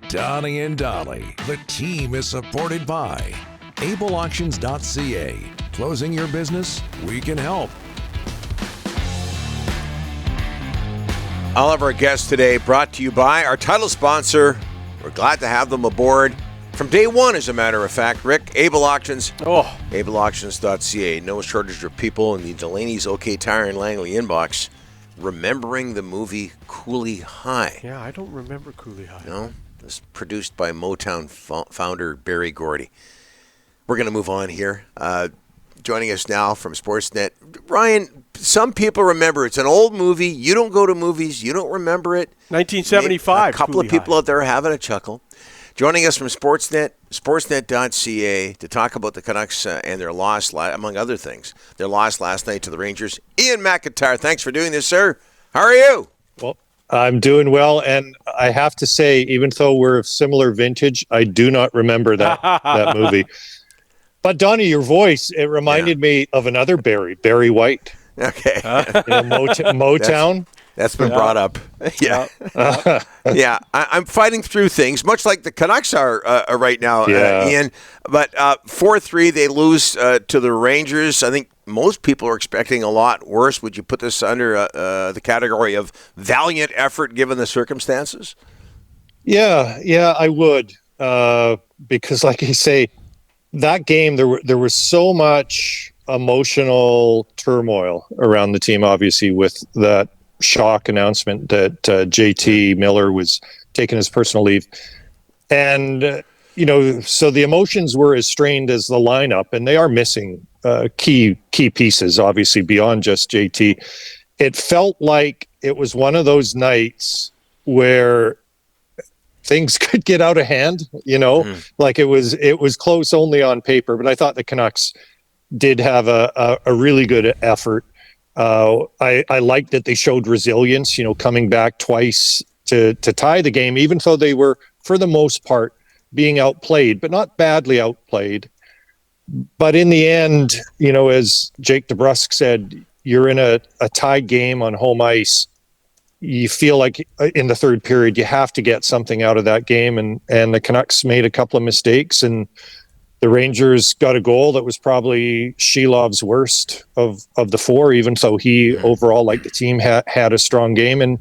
Donnie and Dolly. The team is supported by ableauctions.ca. Closing your business? We can help. All of our guests today brought to you by our title sponsor. We're glad to have them aboard from day one, as a matter of fact. Rick, Able Auctions. Ableauctions.ca. No shortage of people in the Delaney's OK Tire and Langley inbox remembering the movie Cooley High. Yeah, I don't remember Cooley High. No? It was produced by Motown founder Barry Gordy. We're going to move on here. Joining us now from Sportsnet. Ryan, some people remember. It's an old movie. You don't go to movies. You don't remember it. 1975. A couple of people out there are having a chuckle. Joining us from Sportsnet, sportsnet.ca, to talk about the Canucks and their loss, among other things, their loss last night to the Rangers. Iain MacIntyre, thanks for doing this, sir. How are you? Well, I'm doing well, and I have to say, even though we're of similar vintage, I do not remember that movie. But Donnie, your voice, it reminded me of another Barry White. Okay. Motown. That's been brought up. Yeah. Yeah. I'm fighting through things, much like the Canucks are right now, Ian. But 4-3, they lose to the Rangers. I think most people are expecting a lot worse. Would you put this under the category of valiant effort given the circumstances? Yeah, I would. Because like you say, that game, there was so much emotional turmoil around the team, obviously, with that shock announcement that JT Miller was taking his personal leave. And, so the emotions were as strained as the lineup, and they are missing key pieces, obviously, beyond just JT. It felt like it was one of those nights where things could get out of hand, like it was close only on paper, but I thought the Canucks did have a really good effort. I liked that they showed resilience, coming back twice to tie the game, even though they were, for the most part, being outplayed, but not badly outplayed. But in the end, as Jake DeBrusk said, you're in a tied game on home ice. You feel like in the third period, you have to get something out of that game. And the Canucks made a couple of mistakes, and the Rangers got a goal that was probably Shelov's worst of the four, even though he overall, like the team, had a strong game. And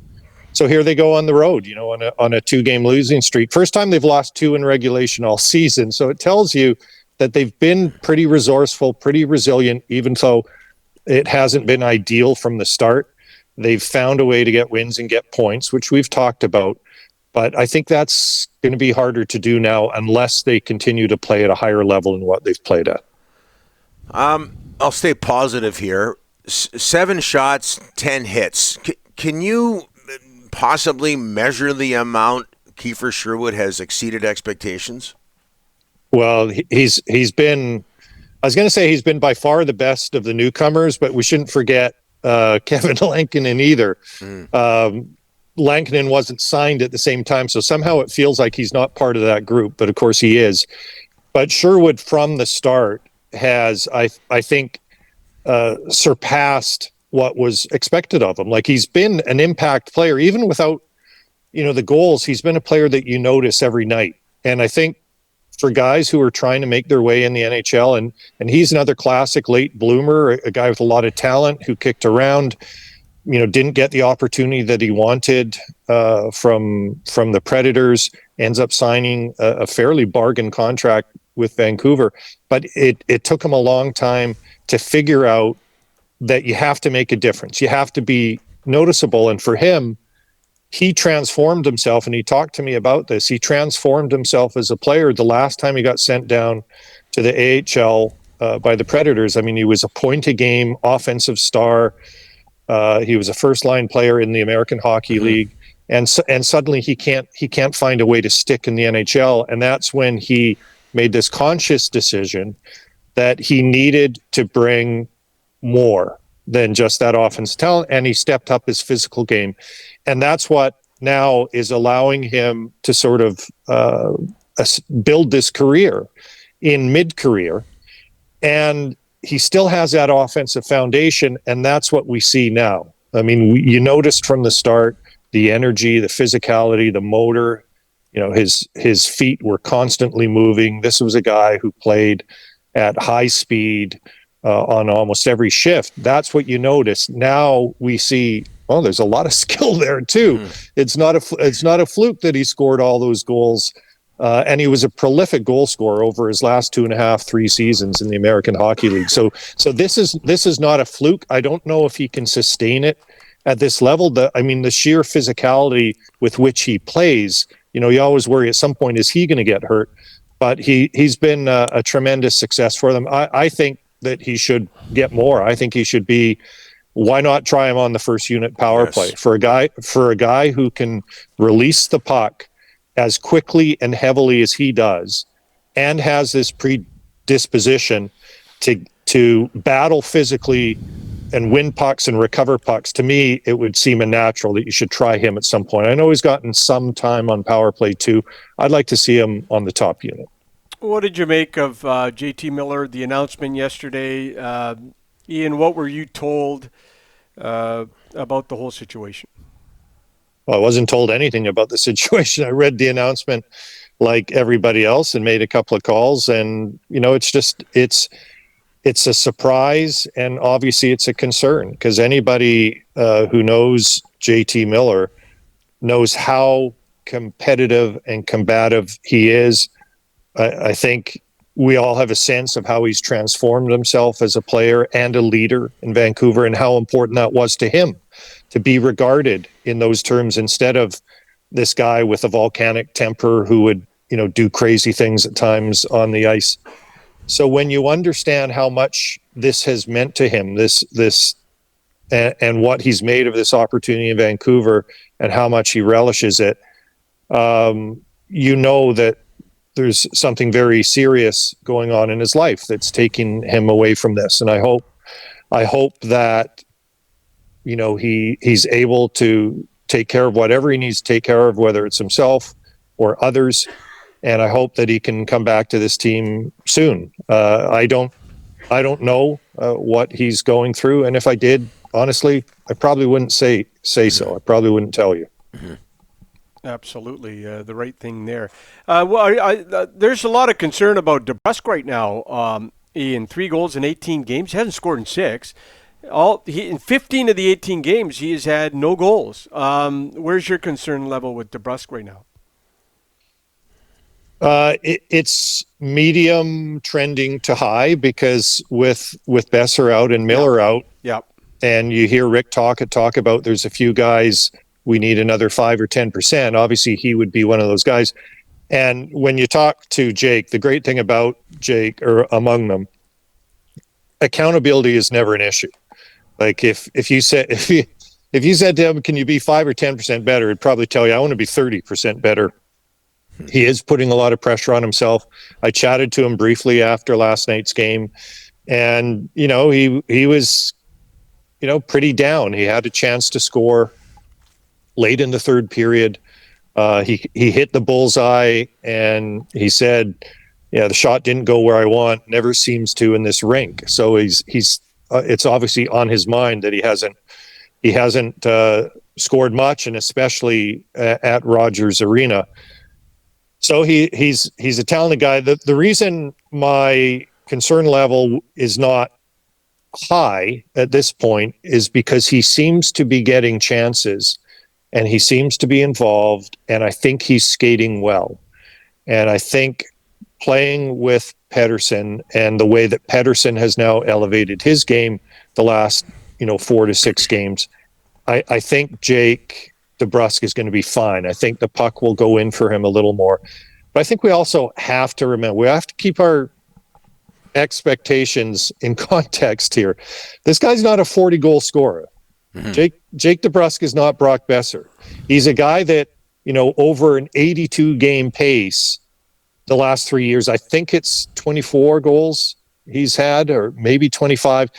so here they go on the road, on a 2-game losing streak. First time they've lost 2 in regulation all season. So it tells you that they've been pretty resourceful, pretty resilient, even though it hasn't been ideal from the start. They've found a way to get wins and get points, which we've talked about. But I think that's going to be harder to do now unless they continue to play at a higher level than what they've played at. I'll stay positive here. 7 shots, 10 hits. Can you possibly measure the amount Keppel Sherwood has exceeded expectations? Well, he's been, I was going to say he's been by far the best of the newcomers, but we shouldn't forget Kevin Lankinen either. Lankinen wasn't signed at the same time, so somehow it feels like he's not part of that group, but of course he is. But Sherwood from the start has, I think, surpassed what was expected of him. Like, he's been an impact player, even without, the goals. He's been a player that you notice every night. And I think for guys who are trying to make their way in the NHL, and he's another classic late bloomer, a guy with a lot of talent who kicked around, didn't get the opportunity that he wanted from the Predators, ends up signing a fairly bargain contract with Vancouver. But it took him a long time to figure out that you have to make a difference. You have to be noticeable. And for him, he transformed himself, and he talked to me about this. He transformed himself as a player the last time he got sent down to the AHL by the Predators. I mean, he was a point-a-game offensive star. He was a first-line player in the American Hockey League, and suddenly he can't find a way to stick in the NHL. And that's when he made this conscious decision that he needed to bring more than just that offensive talent, and he stepped up his physical game. And that's what now is allowing him to sort of build this career in mid-career. And he still has that offensive foundation, and that's what we see now. I mean, you noticed from the start the energy, the physicality, the motor. his feet were constantly moving. This was a guy who played at high speed on almost every shift. That's what you notice. Now we see, there's a lot of skill there too. It's not a fluke that he scored all those goals. And he was a prolific goal scorer over his last 2.5-3 seasons in the American Hockey League. So this is not a fluke. I don't know if he can sustain it at this level. The sheer physicality with which he plays, you always worry at some point, is he going to get hurt? But he's been a tremendous success for them. I think that he should get more. I think he should be. Why not try him on the first unit power play for a guy who can release the puck as quickly and heavily as he does, and has this predisposition to battle physically and win pucks and recover pucks. To me, it would seem a natural that you should try him at some point. I know he's gotten some time on power play too. I'd like to see him on the top unit. What did you make of JT Miller, the announcement yesterday? Ian, what were you told about the whole situation? Well, I wasn't told anything about the situation. I read the announcement like everybody else and made a couple of calls, and it's a surprise, and obviously it's a concern, because anybody who knows JT Miller knows how competitive and combative he is. I think we all have a sense of how he's transformed himself as a player and a leader in Vancouver, and how important that was to him to be regarded in those terms, instead of this guy with a volcanic temper who would, do crazy things at times on the ice. So when you understand how much this has meant to him, this and what he's made of this opportunity in Vancouver, and how much he relishes it, that there's something very serious going on in his life that's taking him away from this. And I hope that he's able to take care of whatever he needs to take care of, whether it's himself or others. And I hope that he can come back to this team soon. I don't know what he's going through, and if I did, honestly, I probably wouldn't say so. I probably wouldn't tell you. Mm-hmm. Absolutely, the right thing there. There's a lot of concern about DeBrusk right now. In 3 goals in 18 games, he hasn't scored in 6. In 15 of the 18 games, he has had no goals. Where's your concern level with DeBrusk right now? It's medium trending to high, because with Besser out and Miller out, and you hear Rick talk about there's a few guys we need another 5 or 10%. Obviously, he would be one of those guys. And when you talk to Jake, the great thing about Jake, or among them, accountability is never an issue. Like if you said to him, can you be 5 or 10% better, he'd probably tell you, I want to be 30% better. He is putting a lot of pressure on himself. I chatted to him briefly after last night's game, and he was pretty down. He had a chance to score late in the third period. He hit the bullseye, and he said, the shot didn't go where I want. Never seems to in this rink. So he's it's obviously on his mind that he hasn't scored much, and especially at Rogers Arena. So he's a talented guy. The reason my concern level is not high at this point is because he seems to be getting chances, and he seems to be involved, and I think he's skating well. And I think playing with Pettersson, and the way that Pettersson has now elevated his game the last 4 to 6 games, I think Jake DeBrusk is going to be fine. I think the puck will go in for him a little more. But I think we also have to remember, we have to keep our expectations in context here. This guy's not a 40-goal scorer. Mm-hmm. Jake DeBrusk is not Brock Besser. He's a guy that, over an 82-game pace the last 3 years, I think it's 24 goals he's had, or maybe 25.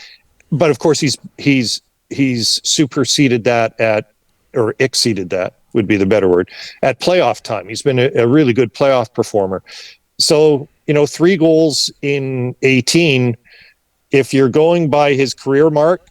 But of course, he's superseded that or exceeded that would be the better word, at playoff time. He's been a really good playoff performer. So, 3 goals in 18, if you're going by his career mark,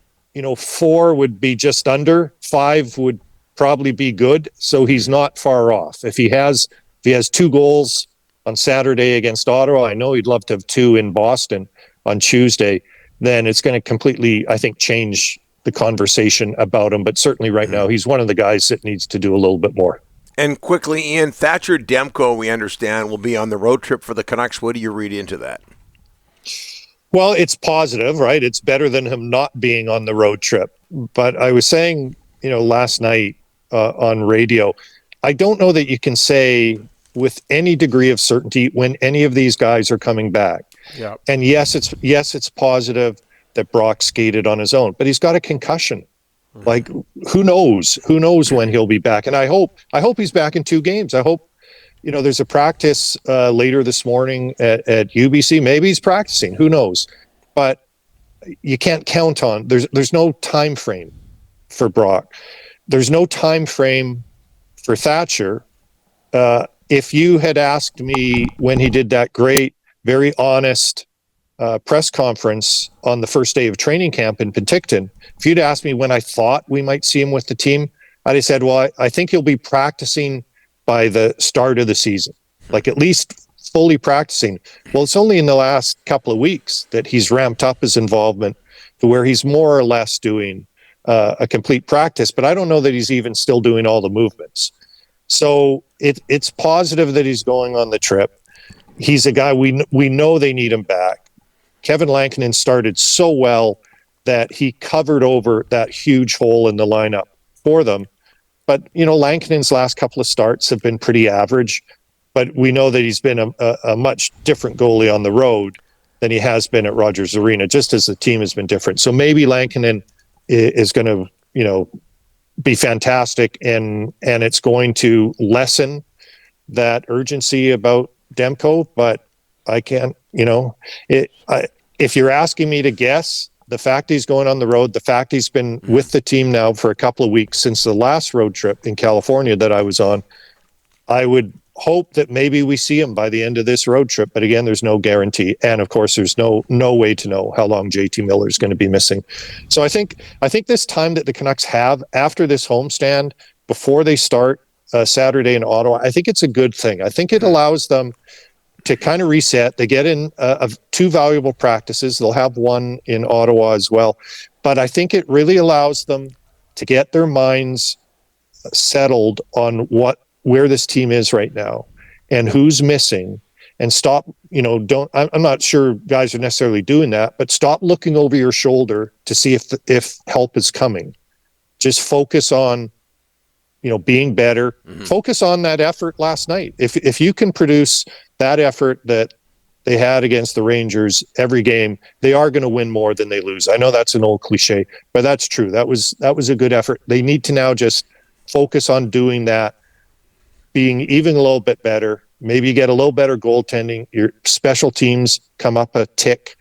4 would be just under, 5 would probably be good. So he's not far off. If he has If he has 2 goals on Saturday against Ottawa, I know he'd love to have 2 in Boston on Tuesday, then it's going to completely, I think, change the conversation about him. But certainly right now, he's one of the guys that needs to do a little bit more. And quickly, Ian, Thatcher Demco, we understand, will be on the road trip for the Canucks. What do you read into that? Well, it's positive, right? It's better than him not being on the road trip. But I was saying, last night on radio, I don't know that you can say with any degree of certainty when any of these guys are coming back. Yeah. And yes, it's positive that Brock skated on his own, but he's got a concussion. Like, who knows when he'll be back? And I hope he's back in 2 games. I hope, there's a practice later this morning at UBC. Maybe he's practicing. Who knows? But you can't count on. There's no time frame for Brock. There's no time frame for Thatcher. If you had asked me when he did that great, very honest press conference on the first day of training camp in Penticton, if you'd asked me when I thought we might see him with the team, I'd have said, well, I think he'll be practicing by the start of the season, like at least fully practicing. Well, it's only in the last couple of weeks that he's ramped up his involvement to where he's more or less doing a complete practice, but I don't know that he's even still doing all the movements. So it's positive that he's going on the trip. He's a guy we know they need him back. Kevin Lankinen started so well that he covered over that huge hole in the lineup for them. But, Lankinen's last couple of starts have been pretty average, but we know that he's been a much different goalie on the road than he has been at Rogers Arena, just as the team has been different. So maybe Lankinen is going to, be fantastic, and it's going to lessen that urgency about Demko, but I can't, if you're asking me to guess, the fact he's going on the road, the fact he's been with the team now for a couple of weeks since the last road trip in California that I was on, I would hope that maybe we see him by the end of this road trip. But again, there's no guarantee. And of course, there's no way to know how long JT Miller is going to be missing. So I think this time that the Canucks have after this homestand, before they start Saturday in Ottawa, I think it's a good thing. I think it allows them to kind of reset. They get in 2 valuable practices. They'll have one in Ottawa as well. But I think it really allows them to get their minds settled on where this team is right now and who's missing, and stop, I'm not sure guys are necessarily doing that, but stop looking over your shoulder to see if help is coming. Just focus on, being better. Focus on that effort last night. If you can produce that effort that they had against the Rangers every game, they are going to win more than they lose. I know that's an old cliche, but that's true. That was a good effort. They need to now just focus on doing that, being even a little bit better. Maybe get a little better goaltending. Your special teams come up a tick,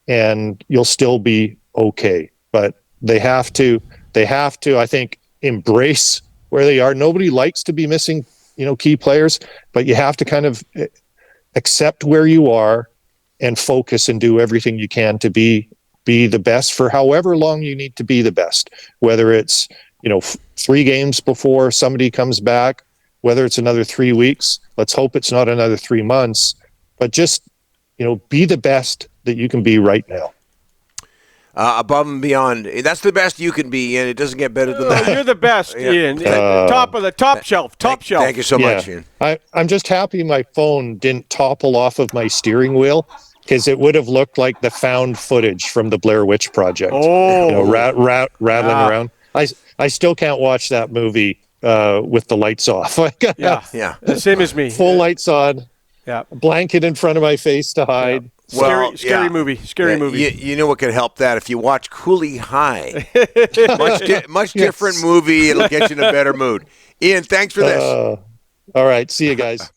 and you'll still be okay. But they have to, I think, embrace where they are. Nobody likes to be missing, key players, but you have to kind of accept where you are and focus and do everything you can to be the best for however long you need to be the best, whether it's 3 games before somebody comes back, whether it's another 3 weeks. Let's hope it's not another 3 months, but just be the best that you can be right now. Above and beyond, that's the best you can be, and it doesn't get better than that. You're the best, Ian. Top of the top shelf. Thank you so much, Ian. I'm just happy my phone didn't topple off of my steering wheel, because it would have looked like the found footage from the Blair Witch Project. Rattling around. I still can't watch that movie with the lights off. Yeah. The same as me. Full lights on. Yeah. Blanket in front of my face to hide. Yeah. Scary movie. You know what could help that? If you watch Cooley High. much different movie. It'll get you in a better mood. Ian, thanks for this. All right. See you guys.